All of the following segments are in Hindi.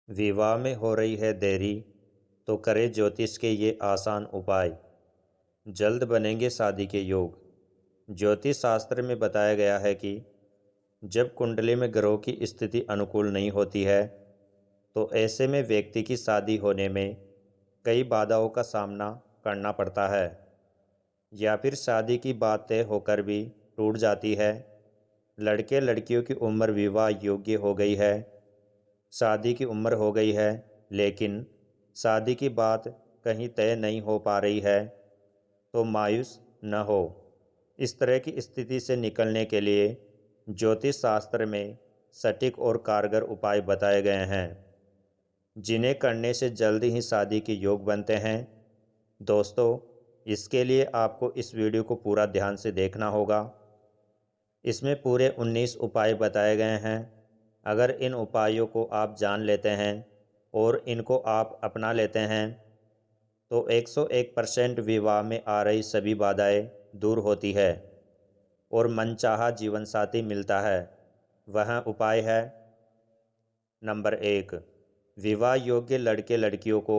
विवाह में हो रही है देरी तो करे ज्योतिष के ये आसान उपाय। जल्द बनेंगे शादी के योग। ज्योतिष शास्त्र में बताया गया है कि जब कुंडली में ग्रहों की स्थिति अनुकूल नहीं होती है तो ऐसे में व्यक्ति की शादी होने में कई बाधाओं का सामना करना पड़ता है, या फिर शादी की बात तय होकर भी टूट जाती है। लड़के लड़कियों की उम्र विवाह योग्य हो गई है, शादी की उम्र हो गई है, लेकिन शादी की बात कहीं तय नहीं हो पा रही है, तो मायूस न हो। इस तरह की स्थिति से निकलने के लिए ज्योतिष शास्त्र में सटीक और कारगर उपाय बताए गए हैं, जिन्हें करने से जल्दी ही शादी के योग बनते हैं। दोस्तों, इसके लिए आपको इस वीडियो को पूरा ध्यान से देखना होगा। इसमें पूरे 19 उपाय बताए गए हैं। अगर इन उपायों को आप जान लेते हैं और इनको आप अपना लेते हैं तो 101% विवाह में आ रही सभी बाधाएं दूर होती है और मनचाहा जीवन साथी मिलता है। वह उपाय है: नंबर 1, विवाह योग्य लड़के लड़कियों को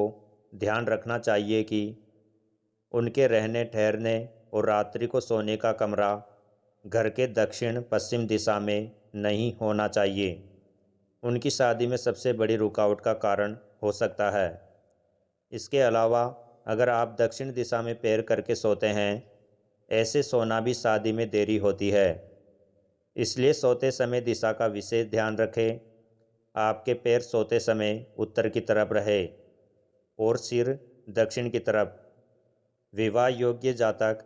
ध्यान रखना चाहिए कि उनके रहने ठहरने और रात्रि को सोने का कमरा घर के दक्षिण पश्चिम दिशा में नहीं होना चाहिए। उनकी शादी में सबसे बड़ी रुकावट का कारण हो सकता है। इसके अलावा अगर आप दक्षिण दिशा में पैर करके सोते हैं, ऐसे सोना भी शादी में देरी होती है। इसलिए सोते समय दिशा का विशेष ध्यान रखें। आपके पैर सोते समय उत्तर की तरफ रहे और सिर दक्षिण की तरफ। विवाह योग्य जातक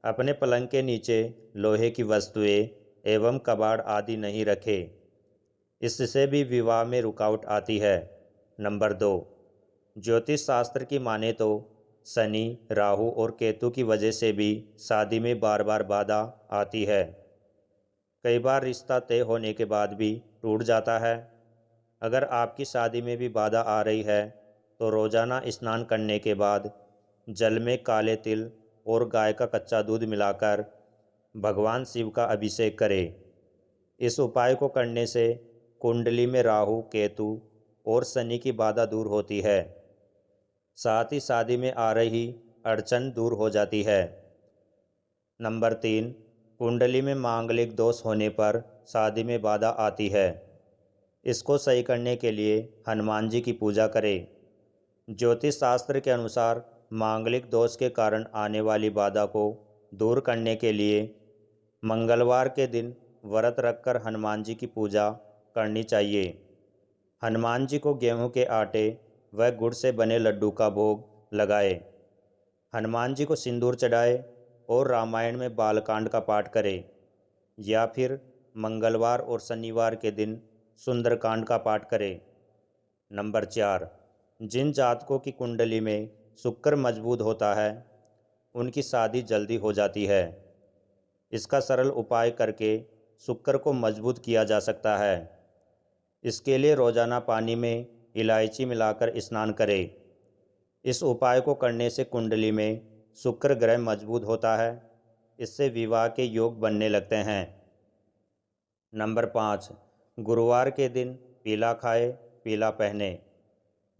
अपने पलंग के नीचे लोहे की वस्तुएं एवं कबाड़ आदि नहीं रखे, इससे भी विवाह में रुकावट आती है। नंबर 2, ज्योतिष शास्त्र की माने तो शनि, राहु और केतु की वजह से भी शादी में बार बार बाधा आती है। कई बार रिश्ता तय होने के बाद भी टूट जाता है। अगर आपकी शादी में भी बाधा आ रही है तो रोजाना स्नान करने के बाद जल में काले तिल और गाय का कच्चा दूध मिलाकर भगवान शिव का अभिषेक करें। इस उपाय को करने से कुंडली में राहु, केतु और शनि की बाधा दूर होती है। साथ ही शादी में आ रही अड़चन दूर हो जाती है। नंबर 3, कुंडली में मांगलिक दोष होने पर शादी में बाधा आती है। इसको सही करने के लिए हनुमान जी की पूजा करें। ज्योतिष शास्त्र के अनुसार मांगलिक दोष के कारण आने वाली बाधा को दूर करने के लिए मंगलवार के दिन व्रत रखकर हनुमान जी की पूजा करनी चाहिए। हनुमान जी को गेहूं के आटे व गुड़ से बने लड्डू का भोग लगाए। हनुमान जी को सिंदूर चढ़ाए और रामायण में बालकांड का पाठ करें, या फिर मंगलवार और शनिवार के दिन सुंदरकांड का पाठ करें। नंबर 4, जिन जातकों की कुंडली में शुक्र मजबूत होता है उनकी शादी जल्दी हो जाती है। इसका सरल उपाय करके शुक्र को मजबूत किया जा सकता है। इसके लिए रोजाना पानी में इलायची मिलाकर स्नान करें। इस उपाय को करने से कुंडली में शुक्र ग्रह मजबूत होता है। इससे विवाह के योग बनने लगते हैं। नंबर 5, गुरुवार के दिन पीला खाए, पीला पहने।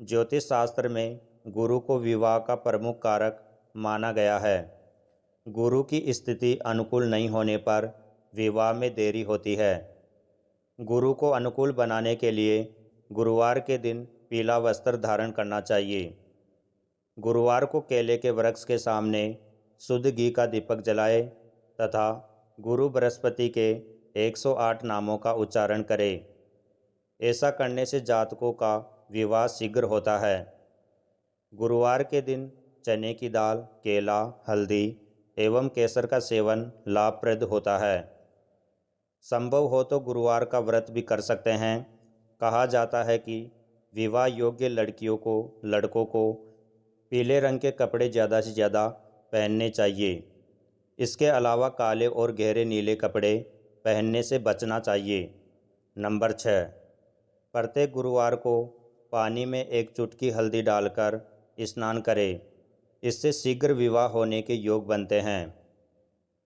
ज्योतिष शास्त्र में गुरु को विवाह का प्रमुख कारक माना गया है। गुरु की स्थिति अनुकूल नहीं होने पर विवाह में देरी होती है। गुरु को अनुकूल बनाने के लिए गुरुवार के दिन पीला वस्त्र धारण करना चाहिए। गुरुवार को केले के वृक्ष के सामने शुद्ध घी का दीपक जलाए तथा गुरु बृहस्पति के 108 नामों का उच्चारण करें। ऐसा करने से जातकों का विवाह शीघ्र होता है। गुरुवार के दिन चने की दाल, केला, हल्दी एवं केसर का सेवन लाभप्रद होता है। संभव हो तो गुरुवार का व्रत भी कर सकते हैं। कहा जाता है कि विवाह योग्य लड़कों को पीले रंग के कपड़े ज़्यादा से ज़्यादा पहनने चाहिए। इसके अलावा काले और गहरे नीले कपड़े पहनने से बचना चाहिए। नंबर 6, प्रत्येक गुरुवार को पानी में एक चुटकी हल्दी डालकर स्नान करें। इससे शीघ्र विवाह होने के योग बनते हैं।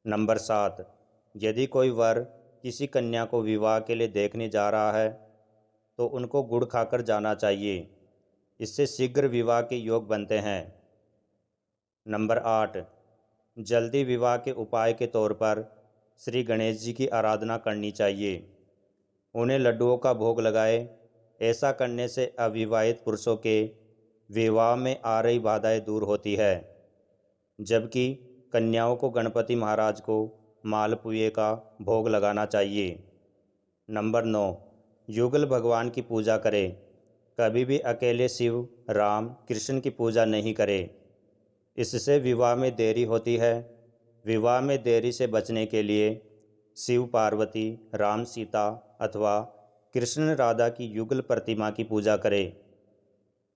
नंबर 7, यदि कोई वर किसी कन्या को विवाह के लिए देखने जा रहा है तो उनको गुड़ खाकर जाना चाहिए। इससे शीघ्र विवाह के योग बनते हैं। नंबर 8, जल्दी विवाह के उपाय के तौर पर श्री गणेश जी की आराधना करनी चाहिए। उन्हें लड्डुओं का भोग लगाए। ऐसा करने से अविवाहित पुरुषों के विवाह में आ रही बाधाएं दूर होती है, जबकि कन्याओं को गणपति महाराज को मालपुए का भोग लगाना चाहिए। नंबर 9, युगल भगवान की पूजा करें। कभी भी अकेले शिव, राम, कृष्ण की पूजा नहीं करें। इससे विवाह में देरी होती है। विवाह में देरी से बचने के लिए शिव पार्वती, राम सीता अथवा कृष्ण राधा की युगल प्रतिमा की पूजा करें।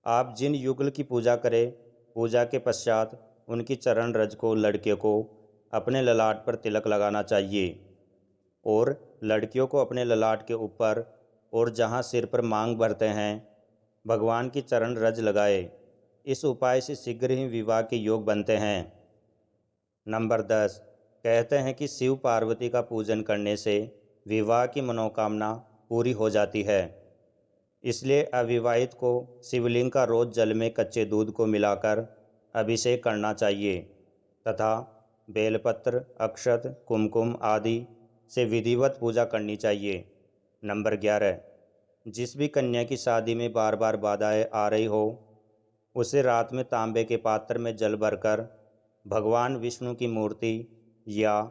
आप जिन युगल की पूजा करें, पूजा के पश्चात उनकी चरण रज को लड़के को अपने ललाट पर तिलक लगाना चाहिए और लड़कियों को अपने ललाट के ऊपर और जहां सिर पर मांग भरते हैं भगवान की चरण रज लगाए। इस उपाय से शीघ्र ही विवाह के योग बनते हैं। नंबर 10, कहते हैं कि शिव पार्वती का पूजन करने से विवाह की मनोकामना पूरी हो जाती है। इसलिए अविवाहित को शिवलिंग का रोज जल में कच्चे दूध को मिलाकर अभिषेक करना चाहिए तथा बेलपत्र, अक्षत, कुमकुम आदि से विधिवत पूजा करनी चाहिए। नंबर 11, जिस भी कन्या की शादी में बार बार बाधाएं आ रही हो, उसे रात में तांबे के पात्र में जल भरकर भगवान विष्णु की मूर्ति या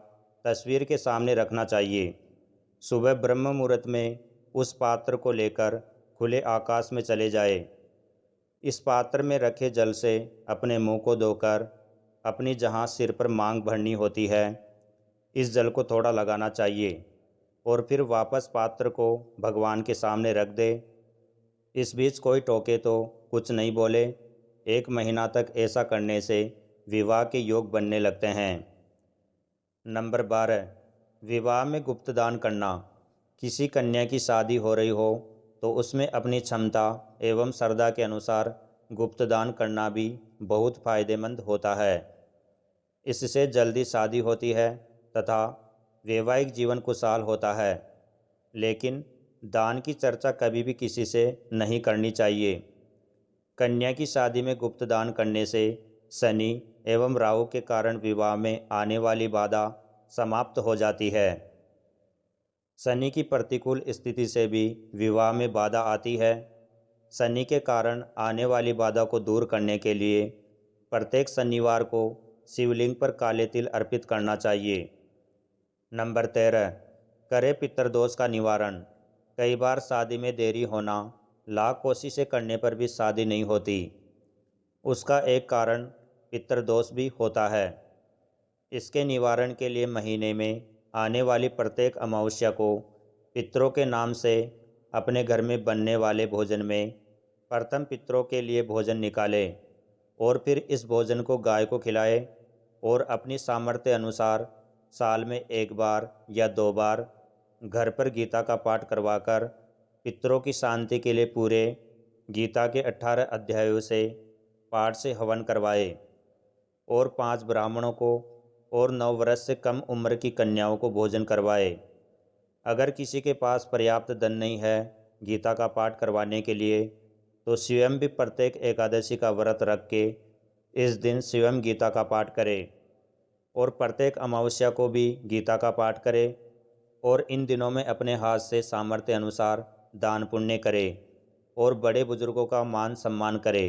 तस्वीर के सामने रखना चाहिए। सुबह ब्रह्म मुहूर्त में उस पात्र को लेकर खुले आकाश में चले जाए। इस पात्र में रखे जल से अपने मुंह को धोकर अपनी जहां सिर पर मांग भरनी होती है, इस जल को थोड़ा लगाना चाहिए और फिर वापस पात्र को भगवान के सामने रख दे। इस बीच कोई टोके तो कुछ नहीं बोले। 1 महीना तक ऐसा करने से विवाह के योग बनने लगते हैं। नंबर 12, विवाह में गुप्तदान करना। किसी कन्या की शादी हो रही हो तो उसमें अपनी क्षमता एवं श्रद्धा के अनुसार गुप्तदान करना भी बहुत फायदेमंद होता है। इससे जल्दी शादी होती है तथा वैवाहिक जीवन खुशहाल होता है। लेकिन दान की चर्चा कभी भी किसी से नहीं करनी चाहिए। कन्या की शादी में गुप्तदान करने से शनि एवं राहु के कारण विवाह में आने वाली बाधा समाप्त हो जाती है। शनि की प्रतिकूल स्थिति से भी विवाह में बाधा आती है। शनि के कारण आने वाली बाधा को दूर करने के लिए प्रत्येक शनिवार को शिवलिंग पर काले तिल अर्पित करना चाहिए। नंबर 13, करे पितृदोष का निवारण। कई बार शादी में देरी होना, लाख कोशिशें करने पर भी शादी नहीं होती। उसका एक कारण पितृदोष भी होता है। इसके निवारण के लिए महीने में आने वाली प्रत्येक अमावस्या को पितरों के नाम से अपने घर में बनने वाले भोजन में प्रथम पितरों के लिए भोजन निकाले और फिर इस भोजन को गाय को खिलाए और अपनी सामर्थ्य अनुसार साल में 1 बार या 2 बार घर पर गीता का पाठ करवाकर पितरों की शांति के लिए पूरे गीता के 18 अध्यायों से पाठ से हवन करवाए और 5 ब्राह्मणों को और 9 वर्ष से कम उम्र की कन्याओं को भोजन करवाए। अगर किसी के पास पर्याप्त धन नहीं है गीता का पाठ करवाने के लिए, तो स्वयं भी प्रत्येक एकादशी का व्रत रख के इस दिन स्वयं गीता का पाठ करे और प्रत्येक अमावस्या को भी गीता का पाठ करे और इन दिनों में अपने हाथ से सामर्थ्य अनुसार दान पुण्य करे और बड़े बुजुर्गों का मान सम्मान करे।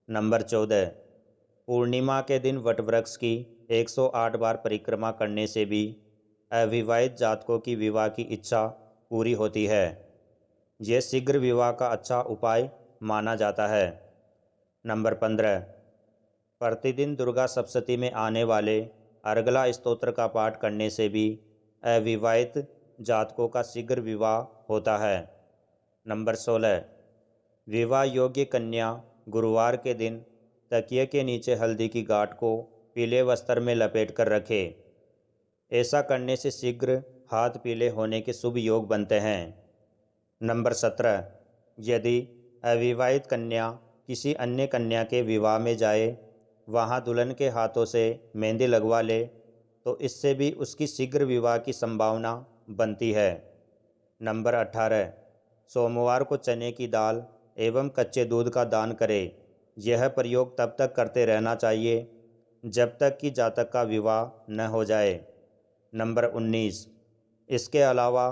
नंबर 14, पूर्णिमा के दिन वटवृक्ष की 108 बार परिक्रमा करने से भी अविवाहित जातकों की विवाह की इच्छा पूरी होती है। यह शीघ्र विवाह का अच्छा उपाय माना जाता है। नंबर 15, प्रतिदिन दुर्गा सप्तमी में आने वाले अर्गला स्तोत्र का पाठ करने से भी अविवाहित जातकों का शीघ्र विवाह होता है। नंबर 16, विवाह योग्य कन्या गुरुवार के दिन तकिए के नीचे हल्दी की गांठ को पीले वस्त्र में लपेट कर रखे। ऐसा करने से शीघ्र हाथ पीले होने के शुभ योग बनते हैं। नंबर 17, यदि अविवाहित कन्या किसी अन्य कन्या के विवाह में जाए, वहां दुल्हन के हाथों से मेहंदी लगवा ले, तो इससे भी उसकी शीघ्र विवाह की संभावना बनती है। नंबर 18, सोमवार को चने की दाल एवं कच्चे दूध का दान करें। यह प्रयोग तब तक करते रहना चाहिए जब तक कि जातक का विवाह न हो जाए। नंबर 19, इसके अलावा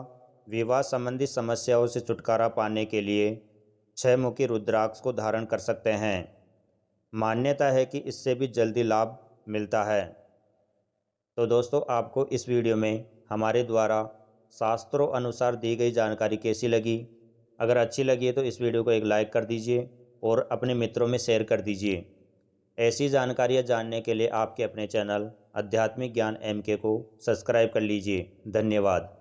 विवाह संबंधी समस्याओं से छुटकारा पाने के लिए 6 मुखी रुद्राक्ष को धारण कर सकते हैं। मान्यता है कि इससे भी जल्दी लाभ मिलता है। तो दोस्तों, आपको इस वीडियो में हमारे द्वारा शास्त्रों अनुसार दी गई जानकारी कैसी लगी? अगर अच्छी लगी है तो इस वीडियो को एक लाइक कर दीजिए और अपने मित्रों में शेयर कर दीजिए। ऐसी जानकारियाँ जानने के लिए आपके अपने चैनल आध्यात्मिक ज्ञान MK को सब्सक्राइब कर लीजिए। धन्यवाद।